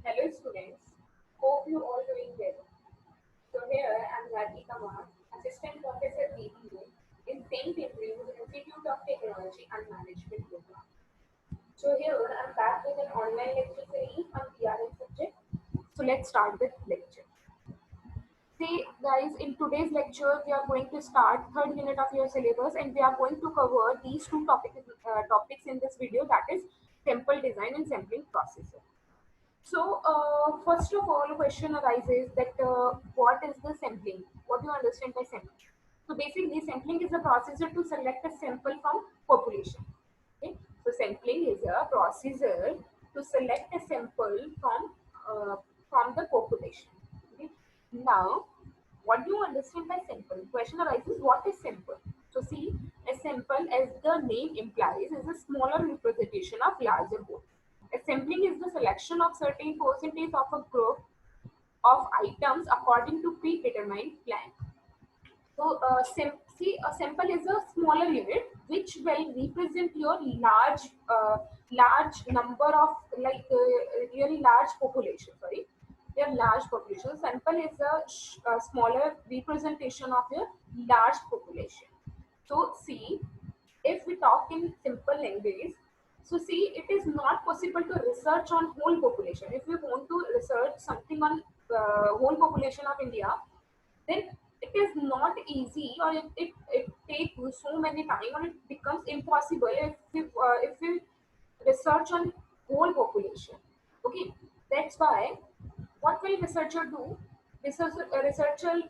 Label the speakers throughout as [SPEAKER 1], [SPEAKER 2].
[SPEAKER 1] Hello students, hope you all doing well. So here I am Radhi Kamar, Assistant Professor BBA in St. Andrews Institute of Technology and Management program. So here I am back with an online lecture series on PRN subject. So let's start with lecture. See guys, in today's lecture we are going to start third unit of your syllabus and we are going to cover these two topics in this video, that is sample design and sampling processor. So, first of all, question arises that what is the sampling? What do you understand by sampling? So, basically, sampling is a procedure to select a sample from population. Okay? So, sampling is a procedure to select a sample uh, from the population. Okay? Now, what do you understand by sample? Question arises, what is sample? So, see, a sample, as the name implies, is a smaller representation of larger whole. Sampling is the selection of certain percentage of a group of items according to predetermined plan. So, see, a sample is a smaller unit which will represent your large number of really large population. Sorry, your large population. Sample is a smaller representation of your large population. So, see, if we talk in simple language, so see, it is not possible to research on whole population. If we want to research something on whole population of India, then it is not easy, or it takes so many time, or it becomes impossible if we research on whole population. Okay, that's why what will researcher do? Researcher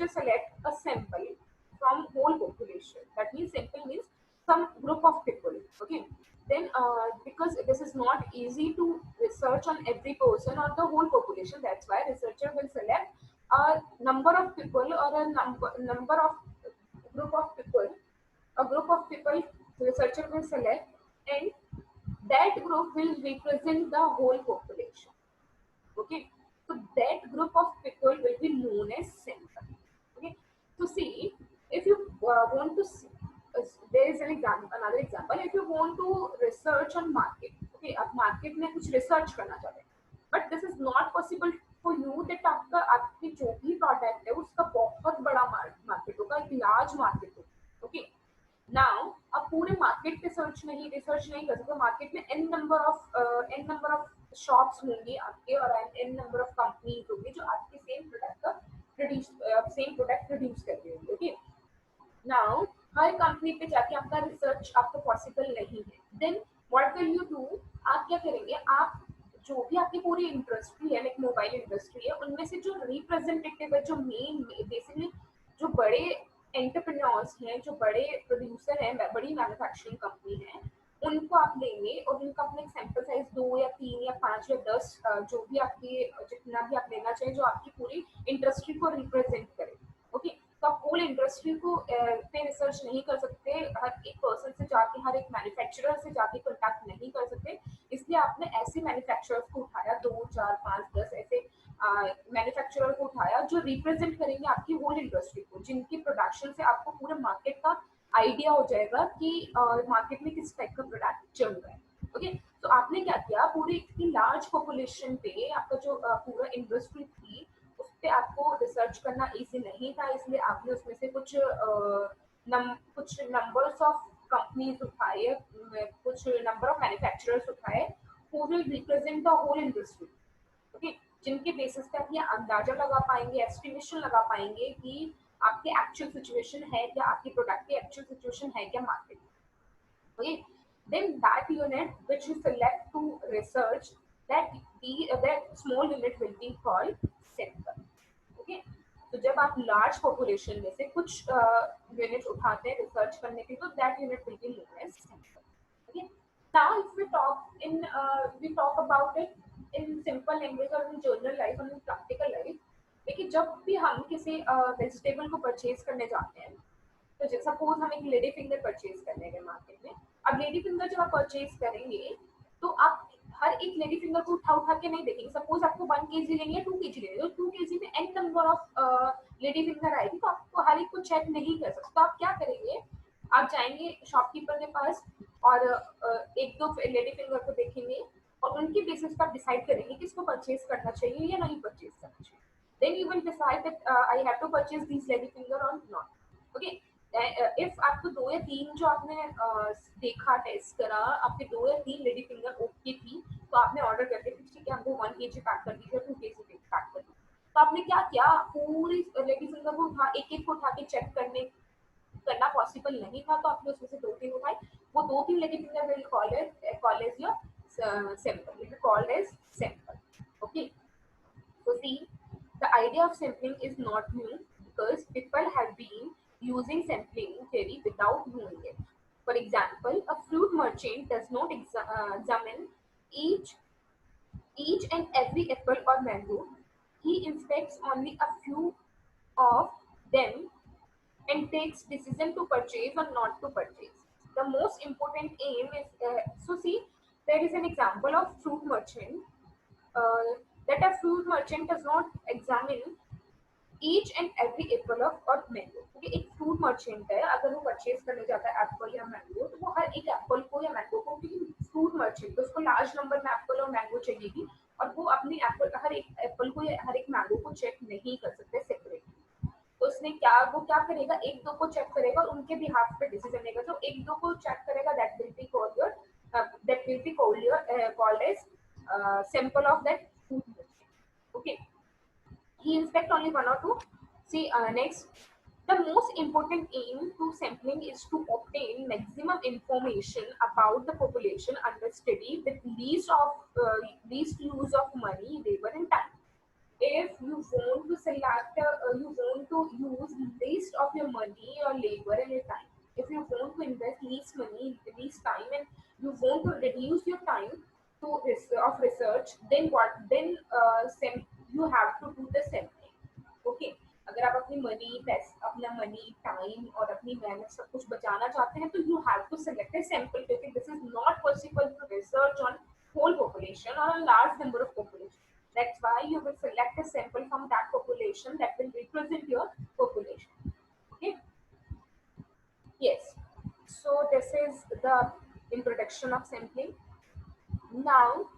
[SPEAKER 1] select a sample from whole population. That means sample means some group of people. Okay. Then because this is not easy to research on every person or the whole population, that's why researcher will select a number of people or a number of group of people. A group of people researcher will select, and that group will represent the whole population. Okay, so that group of people will be known as sample. Okay, so see, if you want to see, there is an example, another example. If you want to research on market, okay, आप market में कुछ research करना चाहते हैं, but this is not possible for you that आपकी जो भी product है उसका बहुत बड़ा market होगा, एक large market होगा. Okay, नाउ आप पूरे मार्केट पे रिसर्च नहीं कर सकते. मार्केट में एन नंबर ऑफ शॉप्स होंगे आपके, और एन नंबर ऑफ कंपनीज होंगी जो आपके सेम प्रोडक्ट प्रोड्यूस कर रही होंगी. ओके, नाउ हर कंपनी पे जाके आपका रिसर्च आपको पॉसिबल नहीं है. Then what will you do? आप क्या करेंगे? आप जो भी आपकी पूरी इंडस्ट्री है, लाइक मोबाइल इंडस्ट्री है, उनमें से जो रिप्रेजेंटेटिव है, जो मेन बेसिकली जो बड़े एंटरप्रेन्योर्स हैं, जो बड़े प्रोड्यूसर हैं, बड़ी मैन्युफैक्चरिंग कंपनी है, उनको आप लेंगे और उनका अपना एक सैंपल साइज 2 या 3 या 5 या 10 जो भी आपकी जितना भी आप लेना चाहिए, जो आपकी पूरी इंडस्ट्री को रिप्रेजेंट करे. ओके, तो आप होल इंडस्ट्री को पे रिसर्च नहीं कर सकते, हर एक पर्सन से जाके, हर एक मैन्युफैक्चरर से जाके कॉन्टैक्ट नहीं कर सकते. इसलिए आपने ऐसे मैन्युफैक्चरर्स को उठाया, 2 4 5 10 ऐसे मैन्युफैक्चरर को उठाया जो रिप्रेजेंट करेंगे आपकी होल इंडस्ट्री को, जिनकी प्रोडक्शन से आपको पूरे मार्केट का आइडिया हो जाएगा कि मार्केट में किस टाइप का प्रोडक्ट चल रहा है. ओके, तो आपने क्या किया? पूरी इतनी लार्ज पॉपुलेशन पे आपका जो पूरा इंडस्ट्री थी, उस पे आपको रिसर्च करना इजी नहीं था, इसलिए आपने उसमें से कुछ नंबर्स ऑफ कंपनीज उठाए, कुछ नंबर ऑफ मैन्युफैक्चरर्स उठाए, who will represent the whole industry. Okay, जिनके बेसिस पे आप ये अंदाजा लगा पाएंगे, एस्टिमेशन लगा पाएंगे कि आपकी एक्चुअल सिचुएशन है क्या, आपकी प्रोडक्ट की एक्चुअल सिचुएशन है क्या मार्केट में. Okay, then that unit which you select to research, that small unit will be called sample. Okay, तो जब आप लार्ज पॉपुलेशन में से कुछ यूनिट उठाते हैं रिसर्च करने के लिए, तो that unit will be known as sample. Okay, now if we talk about it in simple language और इन जर्नल लाइफ और इन प्रैक्टिकल लाइफ. देखिए, जब भी हम किसी वेजिटेबल को परचेज करने जाते हैं, तो सपोज हम एक लेडी फिंगर परचेज करने गए मार्केट में. अब लेडी फिंगर जब आप परचेज करेंगे, तो आप हर एक लेडी फिंगर को उठा उठा के नहीं देखेंगे. सपोज आपको 1 kg लेनी है, 2 kg लेनी है, तो 2 kg में n number of lady finger आएगी, तो आपको हर एक को चेक नहीं कर सकते. तो आप क्या करेंगे? आप जाएंगे शॉपकीपर के पास और एक दो लेडी फिंगर को देखेंगे और उन उनके बेसिस पर आप डिसाइड करेंगे कि इसको परचेज करना चाहिए या नहीं परचेज करना चाहिए. Then you will decide that I have to purchase these lady finger or not. Okay. If आपको 2 या 3 जो आपने देखा टेस्ट करा, आपके 2 या 3 लेडी फिंगर ओके थी, तो आपने ऑर्डर करके ठीक है हमको 1 kg पैक कर दीजिए, 2 kg पैक कर दीजिए. तो आपने क्या किया, पूरी लेडी फिंगर को उठा एक एक को उठा के चेक करना पॉसिबल नहीं था, तो आपने उसमें से 2-3 उठाई. वो 2-3 lady finger will call as your sample, will be called as sample. Okay. So see, the idea of sampling is not new because people have been using sampling theory without knowing it. For example, a fruit merchant does not examine each each and every apple or mango. He inspects only a few of them and takes decision to purchase or not to purchase. The most important aim is so see, there is an example of fruit merchant, uh, that a fruit merchant does not examine each and every Apple of और mango. क्योंकि एक fruit merchant है, अगर वो purchase करने जाता है Apple या मैंगो, तो वो हर एक एप्पल को या मैंगो को, क्योंकि फ्रूट मर्चेंट तो उसको लार्ज नंबर में एप्पल और मैंगो चाहिएगी, और वो अपनी एप्पल हर एक एप्पल को या हर एक मैंगो को चेक नहीं कर सकते सेपरेटली. तो उसने वो क्या करेगा, एक दो को चेक करेगा और उनके बिहाफ पे डिसीजन लेगा. जो एक दो को चेक करेगा that will be called as sample of that fruit merchant. Okay. He inspect only one or two. See, next, the most important aim to sampling is to obtain maximum information about the population under study with least use of money, labor, and time. If you want to you want to use least of your money, your labor, and your time. If you want to invest least money, least time, and you want to reduce your time of research, then what? Then you have to do the sampling. Okay. अगर आप अपनी अपना money time और अपनी मेहनत सब कुछ बचाना चाहते हैं, तो you have to select a sample, क्योंकि this is not possible to research on whole population or a large number of population. That's why you will select a sample from that population that will represent your population. Okay. Yes. So this is the introduction of sampling. Now,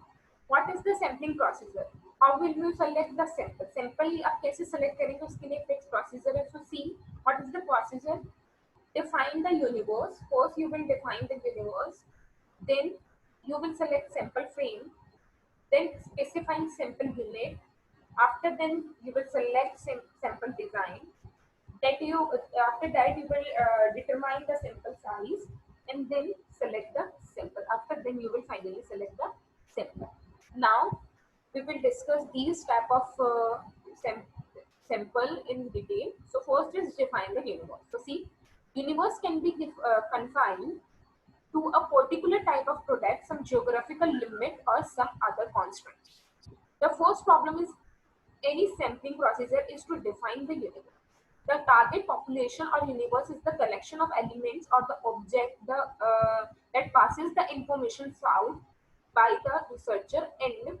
[SPEAKER 1] what is the sampling procedure? How will you select the sample? Sample आप कैसे select करेंगे, उसके लिए fixed procedure है. So see, what is the procedure? Define the universe. First, you will define the universe. Then you will select sample frame. Then specifying sample unit. After then you will select sample design. After that you will determine the sample size and then select the sample. After then you will finally select the sample. Now we will discuss these type of sample in detail. So first is define the universe. So see, universe can be confined to a particular type of product, some geographical limit or some other constraint. The first problem is any sampling procedure is to define the universe. The target population or universe is the collection of elements or the object that passes the information sought by the researcher and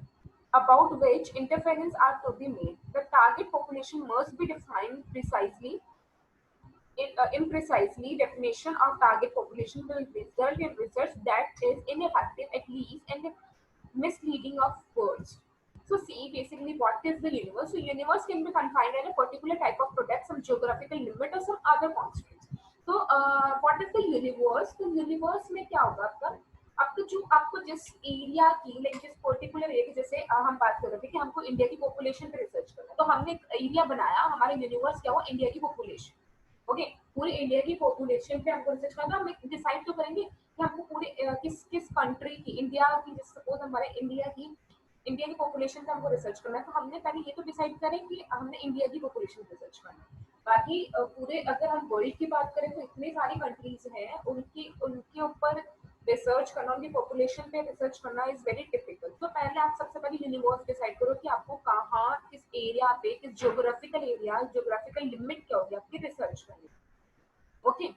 [SPEAKER 1] about which interference are to be made. The target population must be defined precisely. Imprecisely, definition of target population will result in research that is ineffective at least and misleading of words. So see, basically what is the universe? So universe can be confined in a particular type of product, some geographical limit or some other constraints. So what is the universe? तो universe में क्या होगा आपको जिस area की, like जिस particular area की, जैसे हम बात कर रहे थे कि हमको इंडिया की पॉपुलेशन पे रिसर्च करना है, तो हमने एक एरिया बनाया, हमारा यूनिवर्स क्या हुआ, इंडिया की पॉपुलेशन. ओके. पूरे इंडिया की पॉपुलेशन पे हमको रिसर्च करना, हम डिसाइड तो करेंगे कि हमको पूरे किस किस कंट्री की, इंडिया की, सपोज हमारे इंडिया की पॉपुलेशन पे हमको रिसर्च करना है, तो हमने पहले ये तो डिसाइड करें कि हमने इंडिया की पॉपुलेशन रिसर्च करना है. बाकी पूरे अगर हम वर्ल्ड की बात करें तो इतनी सारी कंट्रीज हैं, उनके ऊपर रिसर्च करना, उनकी पॉपुलेशन पे रिसर्च करना इज वेरी टिपिकल. तो पहले आप सबसे पहले यूनिवर्स डिसाइड करो कि आपको कहाँ, किस एरिया पे, किस ज्योग्राफिकल लिमिट क्या होगी आपकी रिसर्च करने. Okay.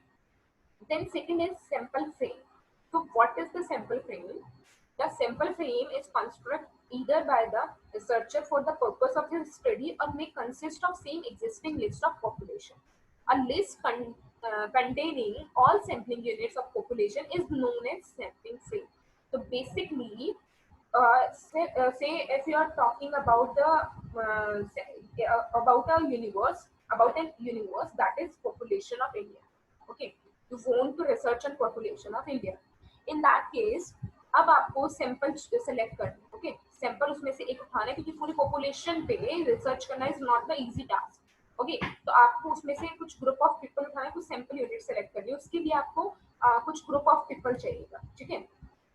[SPEAKER 1] Then second is sample frame. So what is the sample frame? The sample frame is constructed either by the researcher for the purpose of his study or may consist of same existing list of population. A list containing all sampling units of population is known as sampling frame. So basically say if you are talking about the about a universe, about an universe that is population of India. Okay, you want to research on population of India. In that case, अब आपको sample select करना है. Okay, sample उसमें से एक उठाना है क्योंकि पूरी पॉपुलेशन पे रिसर्च करना is not the easy task. Okay, तो आपको उसमें से कुछ ग्रुप ऑफ पीपल उठाना है, कुछ सैंपल यूनिट सेलेक्ट करनी है. उसके लिए आपको कुछ ग्रुप ऑफ पीपल चाहिएगा. ठीक है,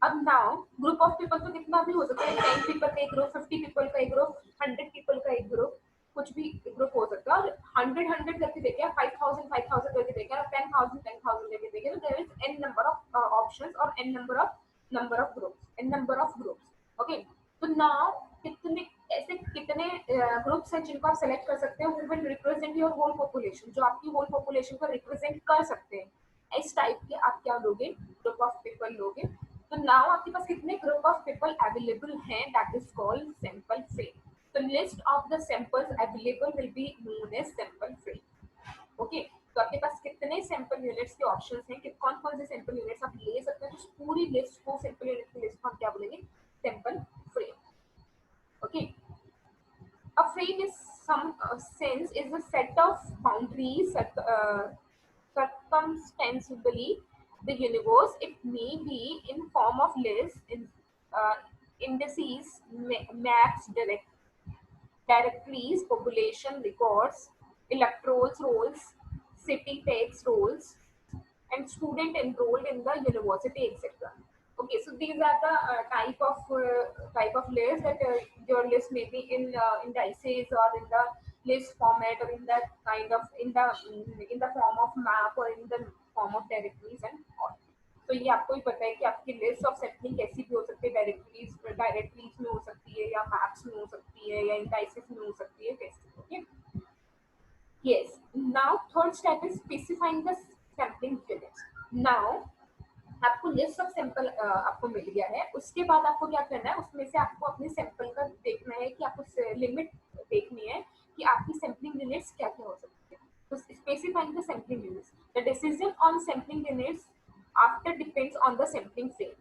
[SPEAKER 1] अब नाउ ग्रुप ऑफ पीपल तो कितना भी हो सकता है, 10 पीपल का एक ग्रुप, 50 पीपल का एक ग्रुप, 100 पीपल का एक ग्रुप, कुछ भी ग्रुप हो सकता है. और 100 करके देखें, 5000 करके देखें, 10,000 करके देखें, तो there is n number of options और n number of groups, n number of groups. Okay, तो नाउ कितने ऐसे कितने ग्रुप्स हैं जिनको आप सेलेक्ट कर सकते हैं, who will represent your whole population, जो आपकी होल पॉपुलेशन को रिप्रेजेंट कर सकते हैं. इस टाइप के आप क्या लोगे, ग्रुप ऑफ पीपल लोगे. तो नाउ आपके पास कितने ग्रुप ऑफ पीपल अवेलेबल हैं, that is called sample frame. तो list of the samples available will be known as sample frame. Okay, तो आपके पास कितने सैंपल यूनिट्स के ऑप्शंस हैं कि कौन कौन से सैंपल यूनिट्स आप ले सकते हैं. तो पूरी लिस्ट को, सैंपल यूनिट की लिस्ट को हम क्या बोलेंगे, sample frame. Okay, a frame is some sense is a set of boundaries circumstantially the universe. It may be in form of lists, indices, maps, directories, population records, electorals rolls, city tax rolls, and student enrolled in the university, etc. Okay, so these are the type of lists that your list may be in indices or in the list format or in that kind of in the form of map or in the form of directories and all. तो ये आपको ही पता है कि आपकी list of sampling कैसी भी हो सकती है, डायरेक्टरीज में हो सकती है, या मैप्स में हो सकती है, या इंडाइसेस में हो सकती है, कैसे. Okay, yes, now third step is specifying the sampling units. Now आपको लिस्ट ऑफ सैंपल आपको मिल गया है. उसके बाद आपको क्या करना है, उसमें से आपको अपने सैंपल का देखना है कि आपको लिमिट देखनी है कि आपकी सैंपलिंग यूनिट्स क्या क्या हो सकती है. तो specifying the sampling units, the decision on sampling units after depends on the sampling frame.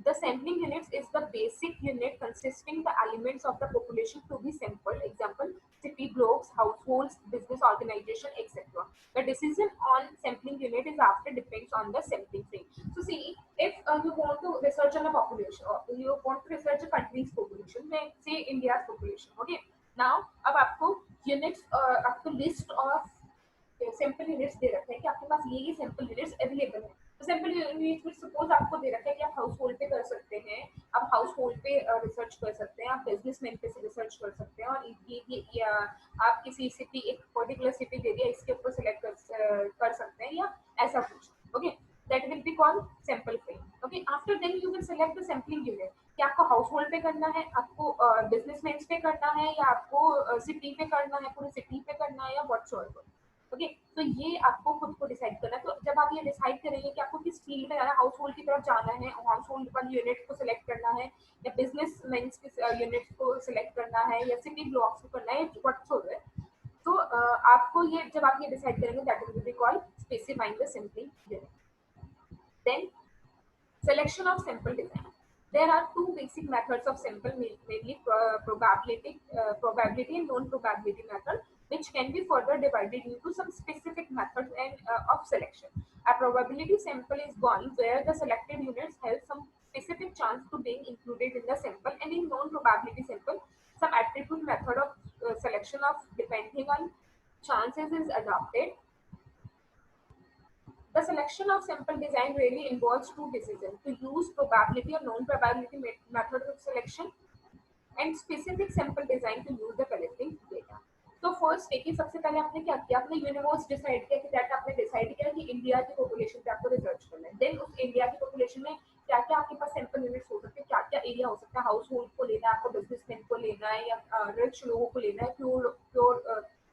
[SPEAKER 1] The sampling units is the basic unit consisting the elements of the population to be sampled. Example: city blocks, households, business organization, etc. The decision on sampling unit is after depends on the sampling frame. So see, if you want to research on a population, or you want to research a country's population, say India's population. Okay. Now, अब आपको units, आपको list of sample units दे रखे हैं कि आपके पास ये sample units available है. तो सैंपल यूनिट्स में सपोज आपको दे रखा है कि आप हाउस होल्ड पे कर सकते हैं, आप हाउस होल्ड पे रिसर्च कर सकते हैं, आप बिजनेसमैन पे से रिसर्च कर सकते हैं, और ये आप किसी सिटी, एक पर्टिकुलर सिटी दे दिया, इसके ऊपर सिलेक्ट कर सकते हैं, या ऐसा कुछ. Okay, that will be called sample frame. Okay, after then you will select the sampling unit कि आपको हाउस होल्ड पे करना है, आपको बिजनेसमैन पे करना है, या आपको सिटी पे करना है, पूरी सिटी पे करना है, या व्हाटसोएवर. ओके, तो ये आपको खुद को डिसाइड करना है. तो जब आप ये डिसाइड करेंगे कि आपको किस फील्ड में जाना है, हाउस होल्ड की तरफ जाना है, हाउस होल्ड वाली यूनिट को सिलेक्ट करना है, या बिजनेस मेंस की यूनिट को सिलेक्ट करना है, या सिटी ब्लॉक्स को करना है, व्हाटसोएवर. तो आपको ये, जब आप ये डिसाइड करेंगे, that will be called specifying the sampling unit. Then selection of sample design. There are two basic methods of sample, mainly probability and non-probability method, which can be further divided into some specific methods and of selection. A probability sample is one where the selected units have some specific chance to being included in the sample, and in non-probability sample, some attribute method of selection of depending on chances is adopted. The selection of sample design really involves two decisions: to use probability or non-probability method of selection, and specific sample design to use the collecting data. तो first देखिए, सबसे पहले आपने क्या किया, आपने universe decide किया कि दैट आपने डिसाइड किया कि इंडिया की पॉपुलेशन पे आपको रिसर्च करना है. देन उस इंडिया की पॉपुलेशन में क्या क्या आपके पास सैंपल यूनिट्स हो सकते हैं, क्या क्या एरिया हो सकता है, हाउस होल्ड को लेना है, आपको बिजनेसमैन को लेना है, या रिच लोगों को लेना है,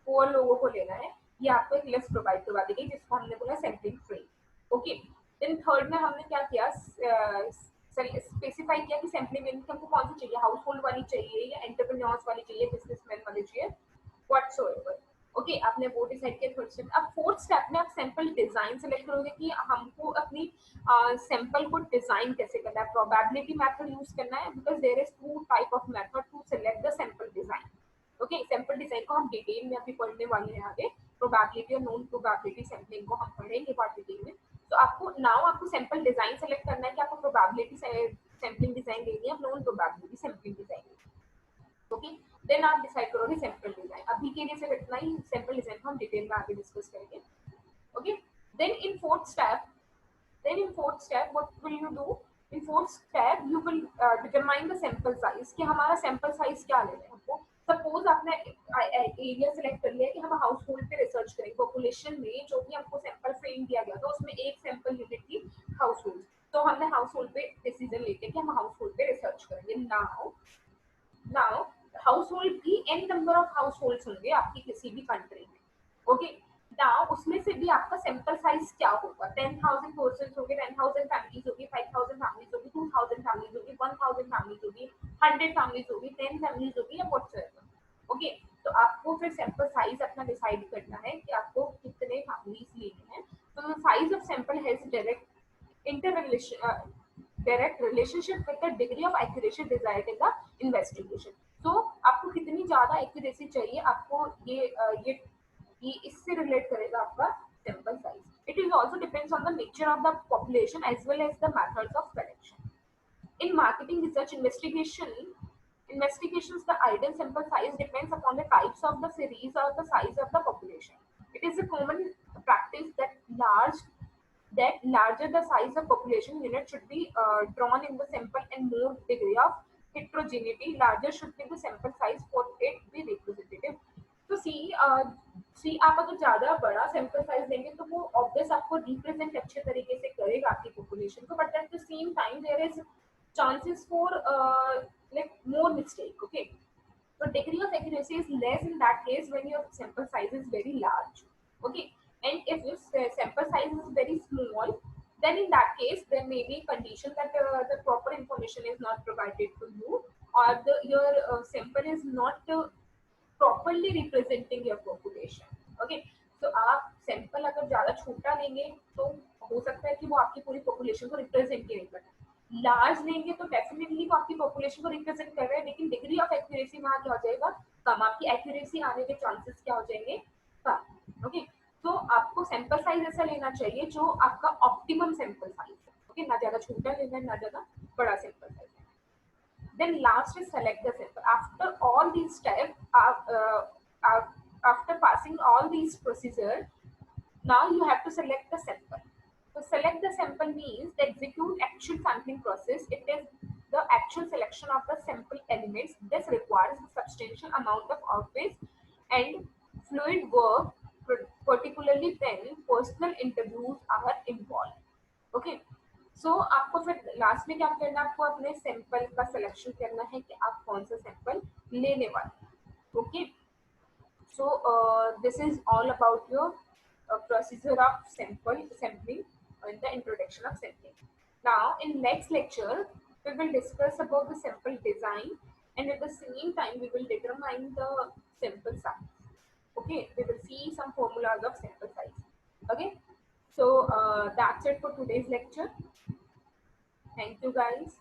[SPEAKER 1] पुअर लोगों को लेना है. ये आपको एक लिस्ट प्रोवाइड करवा दी गई, जिसको हमने बोला sampling frame. Okay, then third में हमने क्या किया, स्पेसिफाई किया कि सैंपलिंग यूनिट हमको कौन सी चाहिए, हाउस होल्ड वाली चाहिए, या एंटरप्रेन्योर्स वाली चाहिए, बिजनेसमैन वाली चाहिए, व्हाटसोएवर. ओके आपने वो डिसाइड किया थर्ड स्टेप। अब फोर्थ स्टेप में आप सैंपल डिजाइन सेलेक्ट करोगे कि हमको अपनी सैंपल को डिजाइन कैसे करना है। प्रोबेबिलिटी मेथड यूज करना है because there is two type of method to select the sample design. Okay sample design को हम डिटेल में अभी पढ़ने वाले हैं आगे। प्रोबेबिलिटी और नॉन प्रोबेबिलिटी सैंपलिंग को हम पढ़ेंगे बहुत डिटेल में। तो आपको नाउ आपको सैंपल डिजाइन सेलेक्ट करना है कि आपको प्रोबेबिलिटी सैंपलिंग डिजाइन लेनी है, non probability sampling design. Okay then आप डिसाइड करोगे सैंपल डिजाइन। अभी के लिए सिर्फ इतना ही, सैंपल डिजाइन को हम डिटेल में आगे डिस्कस करेंगे। Okay then in fourth step, what will you do? In fourth step you will determine the sample size कि हमारा sample size क्या लेना है हमको। सपोज आपने एरिया सेलेक्ट कर लिया कि हम हाउस होल्ड पे रिसर्च करेंगे। पॉपुलेशन में जो भी हमको सैंपल फ्रेम दिया गया था उसमें एक सैंपल यूनिट थी हाउस होल्ड, तो हमने हाउस होल्ड पे डिसीजन लेके कि हम हाउस होल्ड पे रिसर्च करेंगे। नाउ हाउस होल्ड भी n number of household होंगे आपकी किसी भी कंट्री में। ओके नाउ उसमें से भी आपका सैंपल साइज क्या होगा। 10,000 पर्सन होंगे, 10,000 फैमिलीज होगी, 5,000 फैमिलीज होगी, 2,000 फैमिलीज होगी, 1,000 फैमिलीज होगी, 100 फैमिलीज होगी, 10 फैमिलीज होगी या व्हाटसएवर। ओके तो आपको फिर सैंपल साइज अपना डिसाइड करना है कि आपको कितने फैमिलीज लेने हैं। तो size of sample has direct relationship with the degree of accuracy desired in the investigation। तो आपको कितनी ज्यादा एक्यूरेसी चाहिए, आपको ये इससे रिलेट करेगा आपका sample size. It is also depends on the nature of the population as well as the methods of collection. In marketing research investigations, the ideal sample size depends upon the types of the series or the size of the population. It is a common practice that larger the size of population unit should be drawn in the sample and more degree of heterogeneity, larger should be the sample size for it be representative. तो सी आप अगर ज्यादा बड़ा sample size लेंगे तो वो obvious आपको represent अच्छे तरीके से करेगा आपकी पॉपुलेशन को, but at the same time there is chances for like more mistake. Okay so degree of accuracy is less in that case when your sample size is very large. Okay and if your sample size is very small, then in that case there may be condition that the proper information is not provided to you, or your sample is not properly representing your population. Okay so आप sample अगर ज्यादा छोटा लेंगे तो हो सकता है कि वो आपकी पूरी पॉपुलेशन को रिप्रेजेंट ही नहीं करे। लार्ज लेंगे तो डेफिनेटली वो आपकी पॉपुलेशन को रिप्रेजेंट कर रहे हैं, लेकिन डिग्री ऑफ एक्यूरेसी वहाँ क्या हो जाएगा, कम। आपकी एक्यूरेसी आने के चांसेस क्या हो जाएंगे, कम। ओके तो आपको सैंपल साइज ऐसा लेना चाहिए जो आपका ऑप्टिमम सैंपल साइज है। ओके ना ज्यादा छोटा लेना है ना ज्यादा बड़ा सैंपल साइज है। Then last is select the sample. After all these steps, after passing all these procedure, now you have to select the sample. So select the sample means the execute actual sampling process. It is the actual selection of the sample elements. This requires a substantial amount of office and fluid work, particularly when personal interviews are involved. Okay. सो आपको फिर last में क्या करना है, आपको अपने sample का selection करना है कि आप कौन सा सैंपल लेने वाले हैं। Okay so this is all about your procedure of sampling and the introduction of sampling. Now in next lecture we will discuss about the sample design, and at the same time we will determine the sample size. Okay we will see some formulas of sample size. Okay so that's it for today's lecture. Thank you guys.